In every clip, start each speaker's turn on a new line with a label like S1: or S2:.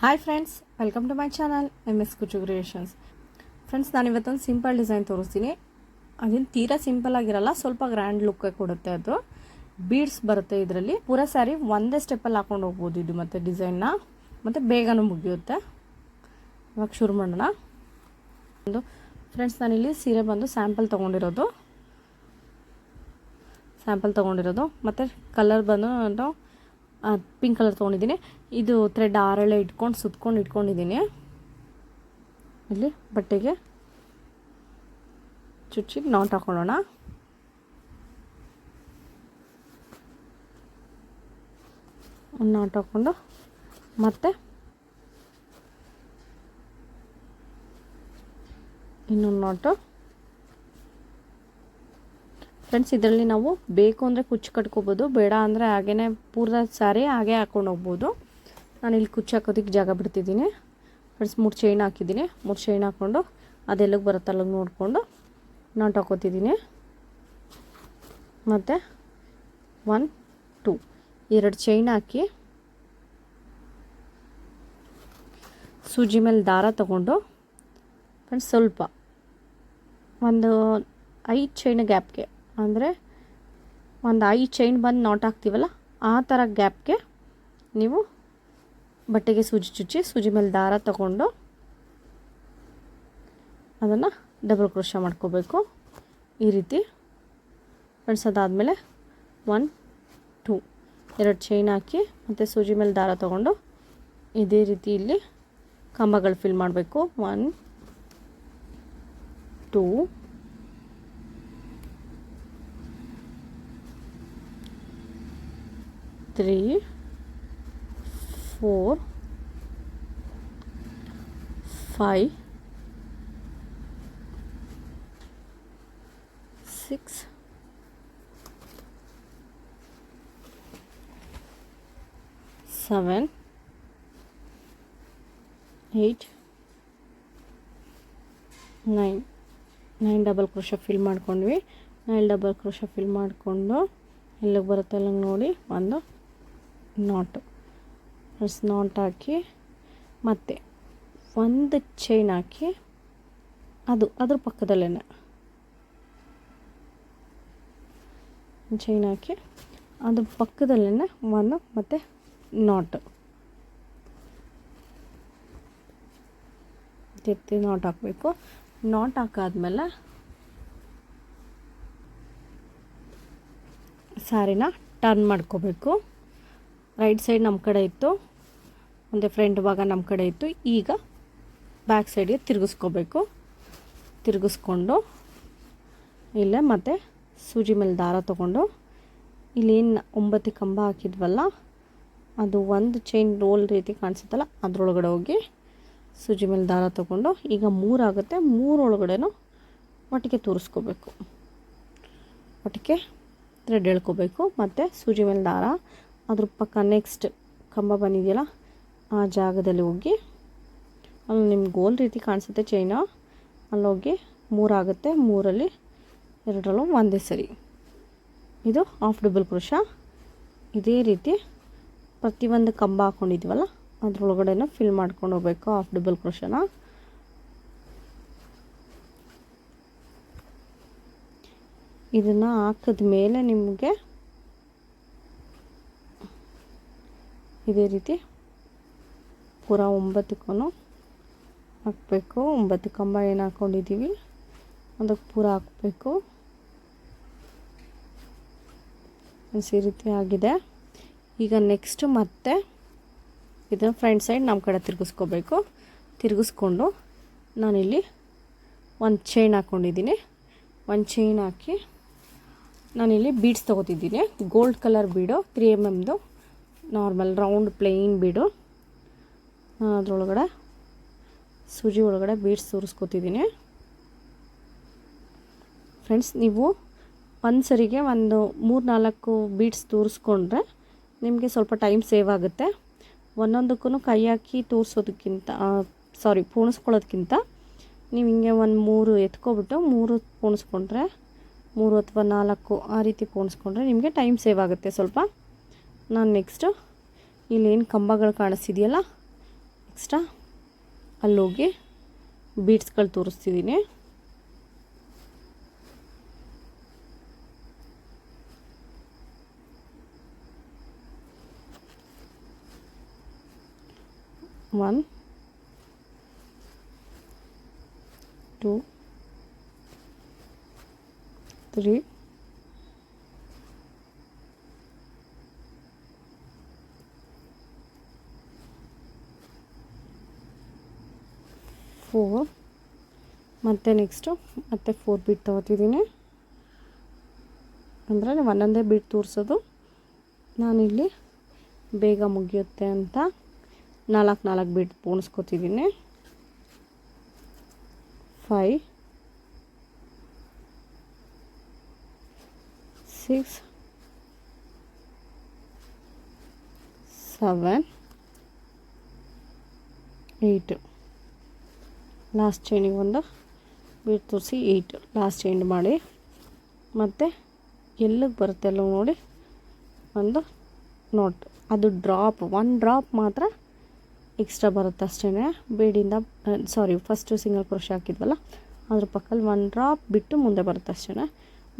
S1: Hi friends, welcome to my channel MS Kuchchu creations. Friends, ನಾನು ಇವತ್ತೊಂದು simple design ತೋರಿಸ್ತೀನಿ. ಅದೇನು ತೀರಾ ಸಿಂಪಲ್ ಆಗಿರಲ್ಲ, ಸ್ವಲ್ಪ ಗ್ರ್ಯಾಂಡ್ ಲುಕ್ ಕೊಡುತ್ತೆ. ಅದು ಬೀಡ್ಸ್ ಬರುತ್ತೆ ಇದರಲ್ಲಿ. ಪೂರಾ ಸ್ಯಾರಿ ಒಂದೇ ಸ್ಟೆಪ್ಪಲ್ಲಿ ಹಾಕೊಂಡು ಹೋಗ್ಬೋದು ಇದು, ಮತ್ತು ಡಿಸೈನ್ನ ಮತ್ತು ಬೇಗನೂ ಮುಗಿಯುತ್ತೆ. ಇವಾಗ ಶುರು ಮಾಡೋಣ. ಒಂದು ಫ್ರೆಂಡ್ಸ್, ನಾನಿಲ್ಲಿ ಸೀರೆ ಬಂದು ಸ್ಯಾಂಪಲ್ ತೊಗೊಂಡಿರೋದು ಮತ್ತು ಕಲರ್ ಬಂದು ಪಿಂಕ್ ಕಲರ್ ತೊಗೊಂಡಿದ್ದೀನಿ. ಇದು ಥ್ರೆಡ್ ಆರೆಳೆ ಇಟ್ಕೊಂಡು ಇಟ್ಕೊಂಡಿದ್ದೀನಿ. ಇಲ್ಲಿ ಬಟ್ಟೆಗೆ ಚುಚ್ಚಿ ನಾಟ್ ಹಾಕೊಳ್ಳೋಣ. ನಾಟ್ ಹಾಕ್ಕೊಂಡು ಮತ್ತೆ ಇನ್ನೊಂದು ನಾಟು. ಫ್ರೆಂಡ್ಸ್, ಇದರಲ್ಲಿ ನಾವು ಬೇಕು ಅಂದರೆ ಕುಚ್ಚು ಕಟ್ಕೋಬೋದು, ಬೇಡ ಅಂದರೆ ಹಾಗೇ ಪೂರ್ತಿ ಸ್ಯಾರಿ ಹಾಗೆ ಹಾಕ್ಕೊಂಡು ಹೋಗ್ಬೋದು. ನಾನಿಲ್ಲಿ ಕುಚ್ಚು ಹಾಕೋದಕ್ಕೆ ಜಾಗ ಬಿಡ್ತಿದ್ದೀನಿ. ಫ್ರೆಂಡ್ಸ್, 3 ಚೈನ್ ಹಾಕಿದ್ದೀನಿ. 3 ಚೈನ್ ಹಾಕ್ಕೊಂಡು ಅದೆಲ್ಲಿಗೆ ಬರುತ್ತೆ ಅಲ್ಲಿಗೆ ನೋಡಿಕೊಂಡು ನಾಟ್ ಹಾಕೋತಿದ್ದೀನಿ. ಮತ್ತು 1 2 2 ಚೈನ್ ಹಾಕಿ ಸೂಜಿ ಮೇಲೆ ದಾರ ತಗೊಂಡು ಫ್ರೆಂಡ್ಸ್ ಸ್ವಲ್ಪ ಒಂದು 5 ಚೈನ್ ಗ್ಯಾಪ್ಗೆ, ಅಂದರೆ ಒಂದು 5 ಚೈನ್ ಬಂದು ನಾಟ್ ಹಾಕ್ತೀವಲ್ಲ ಆ ಥರ ಗ್ಯಾಪ್ಗೆ ನೀವು ಬಟ್ಟೆಗೆ ಸೂಜಿ ಚುಚ್ಚಿ ಸೂಜಿ ಮೇಲೆ ದಾರ ತಗೊಂಡು ಅದನ್ನು ಡಬಲ್ ಕ್ರೋಶೆ ಮಾಡ್ಕೋಬೇಕು ಈ ರೀತಿ. ಫ್ರೆಂಡ್ಸ್, ಅದಾದಮೇಲೆ 1 2 2 ಚೈನ್ ಹಾಕಿ ಮತ್ತು ಸೂಜಿ ಮೇಲೆ ದಾರ ತಗೊಂಡು ಇದೇ ರೀತಿ ಇಲ್ಲಿ ಕಂಬಗಳು ಫಿಲ್ ಮಾಡಬೇಕು. 1 2 3 4 5 6 7 8 9 ಡಬಲ್ ಕ್ರೋಶೆ ಫಿಲ್ ಮಾಡ್ಕೊಂಡ್ವಿ. 9 ಡಬಲ್ ಕ್ರೋಶೆ ಫಿಲ್ ಮಾಡಿಕೊಂಡು ಎಲ್ಲಿಗೆ ಬರುತ್ತೆ ಅಲ್ಲಿಗೆ ನೋಡಿ ಒಂದು ನಾಟ್. ನಾಟ್ ಹಾಕಿ ಮತ್ತು ಒಂದು ಚೈನ್ ಹಾಕಿ ಅದ್ರ ಪಕ್ಕದಲ್ಲೇ ಚೈನ್ ಹಾಕಿ ಅದ್ರ ಪಕ್ಕದಲ್ಲೇ ಒಂದು ಮತ್ತು ನಾಟ್ ಎತ್ತಿ ನಾಟ್ ಹಾಕಬೇಕು. ನಾಟ್ ಹಾಕಾದ್ಮೇಲೆ ಸ್ಯಾರಿನ ಟರ್ನ್ ಮಾಡ್ಕೋಬೇಕು. ರೈಟ್ ಸೈಡ್ ನಮ್ಮ ಕಡೆ ಇತ್ತು, ಮತ್ತು ಫ್ರಂಟ್ ಭಾಗ ನಮ್ಮ ಕಡೆ ಇತ್ತು. ಈಗ ಬ್ಯಾಕ್ ಸೈಡ್ಗೆ ತಿರುಗಿಸ್ಕೊಂಡು ಇಲ್ಲೇ ಮತ್ತು ಸೂಜಿ ಮೇಲೆ ದಾರ ತೊಗೊಂಡು ಇಲ್ಲೇನು 9 ಕಂಬ ಹಾಕಿದ್ವಲ್ಲ ಅದು ಒಂದು ಚೈನ್ ರೋಲ್ ರೀತಿ ಕಾಣಿಸುತ್ತಲ್ಲ ಅದರೊಳಗಡೆ ಹೋಗಿ ಸೂಜಿ ಮೇಲೆ ದಾರ ತೊಗೊಂಡು ಈಗ 3 ಆಗುತ್ತೆ. 3 ಒಳಗಡೆನೂ ಒಟ್ಟಿಗೆ ತೋರಿಸ್ಕೋಬೇಕು. ಒಟ್ಟಿಗೆ ಥ್ರೆಡ್ ಎಳ್ಕೋಬೇಕು ಮತ್ತು ಸೂಜಿ ಮೇಲೆ ದಾರ ಅದ್ರ ಪಕ್ಕ ನೆಕ್ಸ್ಟ್ ಕಂಬ ಬಂದಿದೆಯಲ್ಲ ಆ ಜಾಗದಲ್ಲಿ ಹೋಗಿ ಅಲ್ಲಿ ನಿಮ್ಗೆ ಗೋಲ್ ರೀತಿ ಕಾಣಿಸುತ್ತೆ ಚೈನು, ಅಲ್ಲೋಗಿ 3 ಆಗುತ್ತೆ. 3ರಲ್ಲಿ 2ರಲ್ಲೂ ಒಂದೇ ಸರಿ. ಇದು ಹಾಫ್ ಡಬಲ್ ಕ್ರೋಶೆ. ಇದೇ ರೀತಿ ಪ್ರತಿಯೊಂದು ಕಂಬ ಹಾಕ್ಕೊಂಡಿದ್ವಲ್ಲ ಅದ್ರೊಳಗಡೆನೂ ಫಿಲ್ ಮಾಡ್ಕೊಂಡು ಹೋಗ್ಬೇಕು ಹಾಫ್ ಡಬಲ್ ಕ್ರೋಶೆನ. ಇದನ್ನು ಹಾಕಿದ ಮೇಲೆ ನಿಮಗೆ ಇದೇ ರೀತಿ ಪೂರಾ 9ಕ್ಕೂ ಹಾಕಬೇಕು. 9 ಕಂಬ ಏನು ಹಾಕ್ಕೊಂಡಿದ್ದೀವಿ ಅದಕ್ಕೆ ಪೂರ ಹಾಕಬೇಕು. ಈ ರೀತಿ ಆಗಿದೆ. ಈಗ ನೆಕ್ಸ್ಟ್ ಮತ್ತೆ ಇದನ್ನು ಫ್ರಂಟ್ ಸೈಡ್ ನಮ್ಮ ಕಡೆ ತಿರುಗಿಸ್ಕೊಂಡು ನಾನಿಲ್ಲಿ ಒಂದು ಚೈನ್ ಹಾಕ್ಕೊಂಡಿದ್ದೀನಿ. ಒಂದು ಚೈನ್ ಹಾಕಿ ನಾನಿಲ್ಲಿ ಬೀಡ್ಸ್ ತೊಗೋತಿದ್ದೀನಿ. ಗೋಲ್ಡ್ ಕಲರ್ ಬೀಡು 3 mm ನಾರ್ಮಲ್ ರೌಂಡ್ ಪ್ಲೇನ್ ಬೀಡು. ಅದರೊಳಗಡೆ ಸೂಜಿ ಒಳಗಡೆ ಬೀಡ್ಸ್ ತೋರಿಸ್ಕೊತಿದ್ದೀನಿ. ಫ್ರೆಂಡ್ಸ್, ನೀವು ಒಂದು ಸರಿಗೆ ಒಂದು 3-4 ಬೀಡ್ಸ್ ತೋರಿಸ್ಕೊಂಡ್ರೆ ನಿಮಗೆ ಸ್ವಲ್ಪ ಟೈಮ್ ಸೇವ್ ಆಗುತ್ತೆ. ಒಂದೊಂದಕ್ಕೂ ಕೈ ಹಾಕಿ ಪೋಣಿಸ್ಕೊಳ್ಳೋದಕ್ಕಿಂತ ನೀವು ಹಿಂಗೆ ಒಂದು 3 ಎತ್ಕೊಬಿಟ್ಟು 3 ಪೋಣಿಸ್ಕೊಂಡ್ರೆ 3 ಅಥವಾ 4 ಆ ರೀತಿ ಪೋಣಿಸ್ಕೊಂಡ್ರೆ ನಿಮಗೆ ಟೈಮ್ ಸೇವ್ ಆಗುತ್ತೆ ಸ್ವಲ್ಪ. ನಾನು ನೆಕ್ಸ್ಟು ಇಲ್ಲೇನು ಕಂಬಗಳು ಕಾಣಿಸ್ತಿದೆಯಲ್ಲ ನೆಕ್ಸ್ಟ ಅಲ್ಲೋಗಿ ಬೀಡ್ಸ್ಗಳು ತೋರಿಸ್ತಿದ್ದೀನಿ. ಒನ್ 2 3 4 ಮತ್ತು ನೆಕ್ಸ್ಟು ಮತ್ತೆ 4 ಬೀಟ್ ತೊಗೋತಿದ್ದೀನಿ. ಅಂದರೆ ಒಂದೊಂದೇ ಬೀಟ್ ತೋರಿಸೋದು. ನಾನಿಲ್ಲಿ ಬೇಗ ಮುಗಿಯುತ್ತೆ ಅಂತ 4 ಬೀಟ್ ಪೋಣಿಸ್ಕೊತಿದ್ದೀನಿ. 5 6 7 8 ಲಾಸ್ಟ್ ಚೈನಿಗೆ ಒಂದು ಬೀಟ್ ತೋರಿಸಿ 8 ಲಾಸ್ಟ್ ಎಂಡ್ ಮಾಡಿ, ಮತ್ತು ಎಲ್ಲಿಗೆ ಬರುತ್ತೆ ಎಲ್ಲ ನೋಡಿ ಒಂದು ನೋಟ್. ಅದು ಒನ್ ಡ್ರಾಪ್ ಮಾತ್ರ ಎಕ್ಸ್ಟ್ರಾ ಬರುತ್ತೆ ಅಷ್ಟೇ. ಬೇಡಿಂದ ಫಸ್ಟು ಸಿಂಗಲ್ ಕ್ರೋಶೆ ಹಾಕಿದ್ವಲ್ಲ ಅದ್ರ ಪಕ್ಕದಲ್ಲಿ 1 ಡ್ರಾಪ್ ಬಿಟ್ಟು ಮುಂದೆ ಬರುತ್ತೆ ಅಷ್ಟೇ.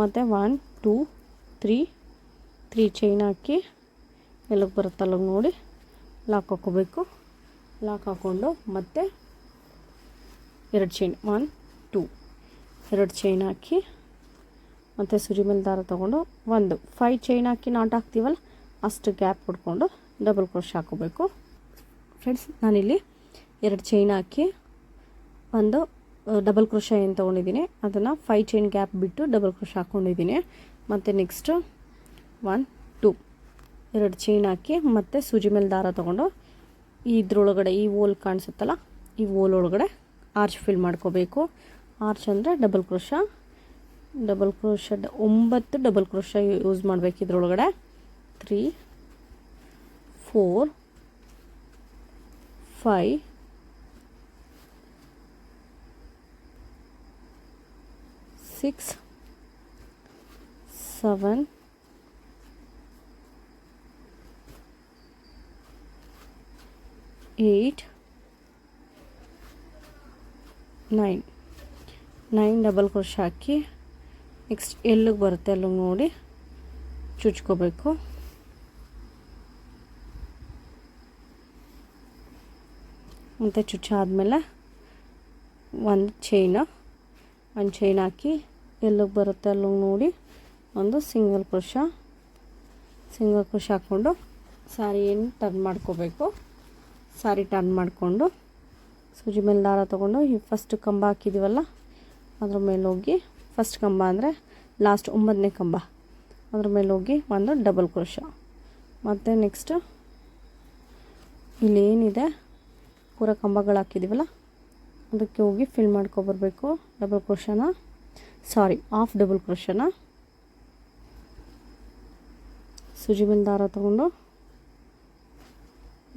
S1: ಮತ್ತು 1 2 3 ಚೈನ್ ಹಾಕಿ ಎಲ್ಲಿಗೆ ಬರುತ್ತೆ ಅಲ್ಲಿಗೆ ನೋಡಿ ಲಾಕ್ ಹಾಕ್ಕೋಬೇಕು. ಲಾಕ್ ಹಾಕ್ಕೊಂಡು ಮತ್ತೆ 2 ಚೈನ್ 1 2 ಚೈನ್ ಹಾಕಿ ಮತ್ತು ಸೂಜಿ ಮೇಲೆ ದಾರ ತೊಗೊಂಡು 5 ಚೈನ್ ಹಾಕಿ ನಾಟ್ ಹಾಕ್ತೀವಲ್ಲ ಅಷ್ಟು ಗ್ಯಾಪ್ ಕೊಡ್ಕೊಂಡು ಡಬಲ್ ಕ್ರೋಶೆ ಹಾಕ್ಕೋಬೇಕು. ಫ್ರೆಂಡ್ಸ್, ನಾನಿಲ್ಲಿ 2 ಚೈನ್ ಹಾಕಿ ಒಂದು ಡಬಲ್ ಕ್ರೋಶೆ ಏನು ತೊಗೊಂಡಿದ್ದೀನಿ ಅದನ್ನು 5 ಚೈನ್ ಗ್ಯಾಪ್ ಬಿಟ್ಟು ಡಬಲ್ ಕ್ರೋಶೆ ಹಾಕ್ಕೊಂಡಿದ್ದೀನಿ. ಮತ್ತು ನೆಕ್ಸ್ಟು 1 2 ಚೈನ್ ಹಾಕಿ ಮತ್ತು ಸೂಜಿ ಮೇಲೆ ದಾರ ತೊಗೊಂಡು ಇದ್ರೊಳಗಡೆ ಈ ಓಲ್ ಕಾಣಿಸುತ್ತಲ್ಲ ಈ ಓಲ್ ಒಳಗಡೆ ಆರ್ಚ್ ಫಿಲ್ ಮಾಡ್ಕೋಬೇಕು. ಆರ್ಚ್ ಅಂದರೆ double crochet 9 double crochet use ಮಾಡಬೇಕು ಇದ್ರೊಳಗಡೆ. 3 4 5 6 7 8 9 ಡಬಲ್ ಕ್ರೋಶೆ ಹಾಕಿ ನೆಕ್ಸ್ಟ್ ಎಲ್ಲಿಗೆ ಬರುತ್ತೆ ಅಲ್ಲಿಗೆ ನೋಡಿ ಚುಚ್ಕೋಬೇಕು. ಮತ್ತು ಚುಚ್ಚಾದ್ಮೇಲೆ ಒಂದು ಚೈನ್ ಹಾಕಿ ಎಲ್ಲಿಗೆ ಬರುತ್ತೆ ಅಲ್ಲಿಗೆ ನೋಡಿ ಒಂದು ಸಿಂಗಲ್ ಕ್ರೋಶೆ ಹಾಕ್ಕೊಂಡು ಸಾರಿಯನ್ನು ಟರ್ನ್ ಮಾಡ್ಕೋಬೇಕು. ಸಾರಿ ಟರ್ನ್ ಮಾಡಿಕೊಂಡು ಸೂಜಿ ಮೇಲೆ ದಾರ ತೊಗೊಂಡು ಈ ಫಸ್ಟ್ ಕಂಬ ಹಾಕಿದ್ದೀವಲ್ಲ ಅದ್ರ ಮೇಲೆ ಹೋಗಿ ಫಸ್ಟ್ ಕಂಬ ಅಂದರೆ ಲಾಸ್ಟ್ 9ನೇ ಕಂಬ ಅದ್ರ ಮೇಲೆ ಹೋಗಿ ಒಂದು ಡಬಲ್ ಕ್ರೋಶೆ. ಮತ್ತು ನೆಕ್ಸ್ಟ್ ಇಲ್ಲೇನಿದೆ ಪೂರ ಕಂಬಗಳು ಹಾಕಿದ್ದೀವಲ್ಲ ಅದಕ್ಕೆ ಹೋಗಿ ಫಿಲ್ ಮಾಡ್ಕೊಬರ್ಬೇಕು ಡಬಲ್ ಕ್ರೋಶೆನ, ಹಾಫ್ ಡಬಲ್ ಕ್ರೋಶೆನ. ಸೂಜಿ ಮೇಲೆ ದಾರ ತೊಗೊಂಡು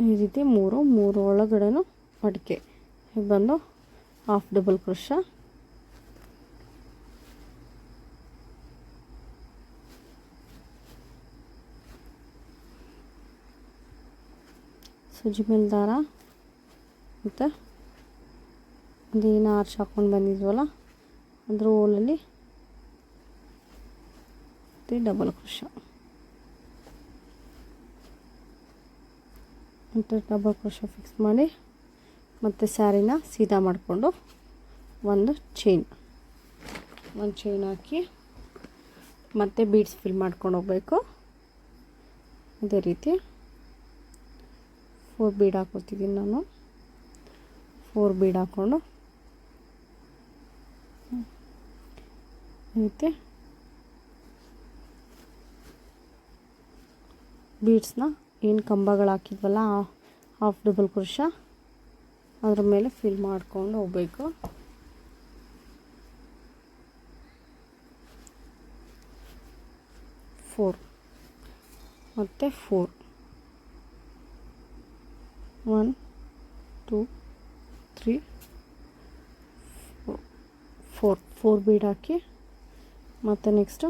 S1: ಈ ರೀತಿ ಮೂರು ಒಳಗಡೆನೂ ಮಡಿಕೆ ಹೀಗೆ ಬಂದು ಹಾಫ್ ಡಬಲ್ ಕ್ರೋಶೆ. ಸೂಜಿ ಮೇಲೆ ದಾರ ಮತ್ತು ಅದೇನು ಆರ್ಚ್ ಹಾಕ್ಕೊಂಡು ಬಂದಿದ್ವಲ್ಲ ಅದ್ರ ಓಲಲ್ಲಿ ಡಬಲ್ ಕ್ರೋಶೆ ಮತ್ತು ಡಬಲ್ ಕ್ರೋಶೆ ಫಿಕ್ಸ್ ಮಾಡಿ ಮತ್ತು ಸ್ಯಾರಿನ ಸೀದಾ ಮಾಡಿಕೊಂಡು ಒಂದು ಚೈನ್ ಹಾಕಿ ಮತ್ತು ಬೀಡ್ಸ್ ಫಿಲ್ ಮಾಡ್ಕೊಂಡು ಹೋಗಬೇಕು. ಅದೇ ರೀತಿ 4 ಬೀಡ್ ಹಾಕೋತಿದ್ದೀನಿ ನಾನು. 4 ಬೀಡ್ ಹಾಕ್ಕೊಂಡು ಮತ್ತು ಬೀಡ್ಸ್ನ ಏನು ಕಂಬಗಳು ಹಾಕಿದ್ವಲ್ಲ ಹಾಫ್ ಡಬಲ್ ಕ್ರೋಶೆ ಅದ್ರ ಮೇಲೆ ಫಿಲ್ ಮಾಡ್ಕೊಂಡು ಹೋಗಬೇಕು. ಮತ್ತು 1 2 3 4 ಬೀಡ್ ಹಾಕಿ ಮತ್ತು ನೆಕ್ಸ್ಟು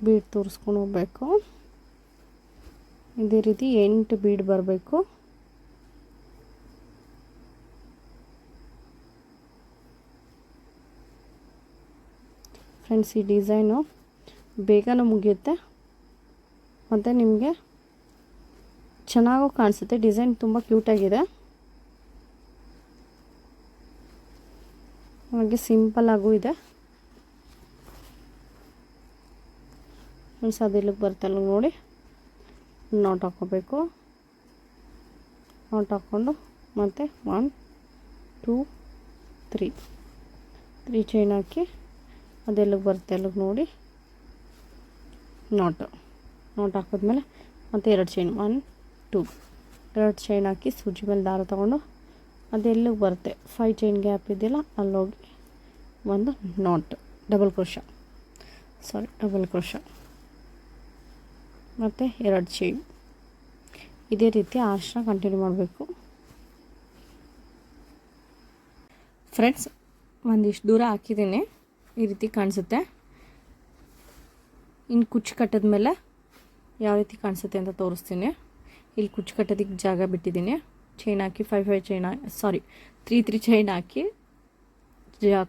S1: ಬೀಡ್ ತೋರಿಸ್ಕೊಂಡು ಹೋಗಬೇಕು. ಇದೇ ರೀತಿ 8 ಬೀಡ್ ಬರಬೇಕು. ಫ್ರೆಂಡ್ಸ್, ಈ ಡಿಸೈನು ಬೇಗನೂ ಮುಗಿಯುತ್ತೆ ಮತ್ತು ನಿಮಗೆ ಚೆನ್ನಾಗೂ ಕಾಣಿಸುತ್ತೆ. ಡಿಸೈನ್ ತುಂಬ ಕ್ಯೂಟಾಗಿದೆ, ಹಾಗೆ ಸಿಂಪಲ್ಲಾಗೂ ಇದೆ. ಫ್ರೆಂಡ್ಸ್, ಅದೆಲ್ಲಿಗೆ ಬರ್ತಲ್ಲ ನೋಡಿ, ನಾಟ್ ಹಾಕ್ಕೋಬೇಕು. ನಾಟ್ ಹಾಕ್ಕೊಂಡು ಮತ್ತು 1 2 3 ಚೈನ್ ಹಾಕಿ ಅದೆಲ್ಲಿಗೆ ಬರುತ್ತೆ ಅಲ್ಲಿಗೆ ನೋಡಿ ನಾಟ್ ಹಾಕಿದ್ಮೇಲೆ ಮತ್ತು 2 ಚೈನ್ 1 2 2 ಚೈನ್ ಹಾಕಿ ಸೂಜಿ ಮೇಲೆ ದಾರ ತೊಗೊಂಡು ಅದೆಲ್ಲಿಗೆ ಬರುತ್ತೆ 5 ಚೈನ್ ಗ್ಯಾಪ್ ಇದೆಯಲ್ಲ ಅಲ್ಲೋಗಿ ಒಂದು ನಾಟ್ ಡಬಲ್ ಕ್ರೋಶ ಮತ್ತು 2 ಚೈನ್. ಇದೇ ರೀತಿ ಆರ್ಚ್ನ ಕಂಟಿನ್ಯೂ ಮಾಡಬೇಕು. ಫ್ರೆಂಡ್ಸ್, ಒಂದಿಷ್ಟು ದೂರ ಹಾಕಿದ್ದೀನಿ, ಈ ರೀತಿ ಕಾಣಿಸುತ್ತೆ. ಇನ್ನು ಕುಚ್ಚು ಕಟ್ಟಿದ ಮೇಲೆ ಯಾವ ರೀತಿ ಕಾಣಿಸುತ್ತೆ ಅಂತ ತೋರಿಸ್ತೀನಿ. ಇಲ್ಲಿ ಕುಚ್ಚು ಕಟ್ಟೋದಕ್ಕೆ ಜಾಗ ಬಿಟ್ಟಿದ್ದೀನಿ. ಚೈನ್ ಹಾಕಿ 5 ಚೈನ್ 3 ಚೈನ್ ಹಾಕಿ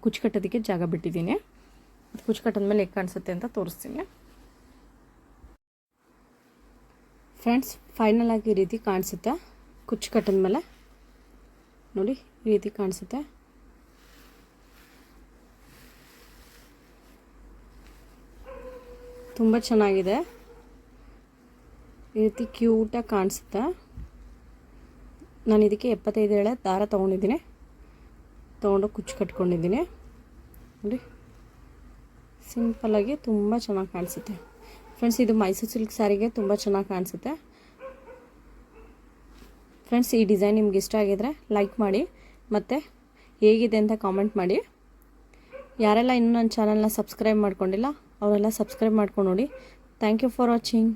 S1: ಕುಚ್ಚು ಕಟ್ಟೋದಕ್ಕೆ ಜಾಗ ಬಿಟ್ಟಿದ್ದೀನಿ. ಕುಚ್ಚು ಕಟ್ಟಿದ ಮೇಲೆ ಹೇಗೆ ಕಾಣಿಸುತ್ತೆ ಅಂತ ತೋರಿಸ್ತೀನಿ. ಫ್ರೆಂಡ್ಸ್, ಫೈನಲ್ ಆಗಿ ಈ ರೀತಿ ಕಾಣಿಸುತ್ತೆ. ಕುಚ್ಚು ಕಟ್ಟಿದ ಮೇಲೆ ನೋಡಿ ಈ ರೀತಿ ಕಾಣಿಸುತ್ತೆ. ತುಂಬ ಚೆನ್ನಾಗಿದೆ, ಈ ರೀತಿ ಕ್ಯೂಟಾಗಿ ಕಾಣಿಸುತ್ತೆ. ನಾನು ಇದಕ್ಕೆ 75 ಎಳೆ ದಾರ ತೊಗೊಂಡಿದ್ದೀನಿ, ತೊಗೊಂಡು ಕುಚ್ಚು ಕಟ್ಕೊಂಡಿದ್ದೀನಿ ನೋಡಿ. ಸಿಂಪಲ್ಲಾಗಿ ತುಂಬ ಚೆನ್ನಾಗಿ ಕಾಣಿಸುತ್ತೆ. ಫ್ರೆಂಡ್ಸ್, ಇದು ಮೈಸೂರು ಸಿಲ್ಕ್ ಸ್ಯಾರಿಗೆ ತುಂಬ ಚೆನ್ನಾಗಿ ಕಾಣಿಸುತ್ತೆ. ಫ್ರೆಂಡ್ಸ್, ಈ ಡಿಸೈನ್ ನಿಮ್ಗೆ ಇಷ್ಟ ಆಗಿದ್ರೆ ಲೈಕ್ ಮಾಡಿ ಮತ್ತು ಹೇಗಿದೆ ಅಂತ ಕಾಮೆಂಟ್ ಮಾಡಿ. ಯಾರೆಲ್ಲ ಇನ್ನೂ ನನ್ನ ಚಾನಲ್ನ ಸಬ್ಸ್ಕ್ರೈಬ್ ಮಾಡ್ಕೊಂಡಿಲ್ಲ ಅವರೆಲ್ಲ ಸಬ್ಸ್ಕ್ರೈಬ್ ಮಾಡ್ಕೊಂಡು ನೋಡಿ. Thank you for watching.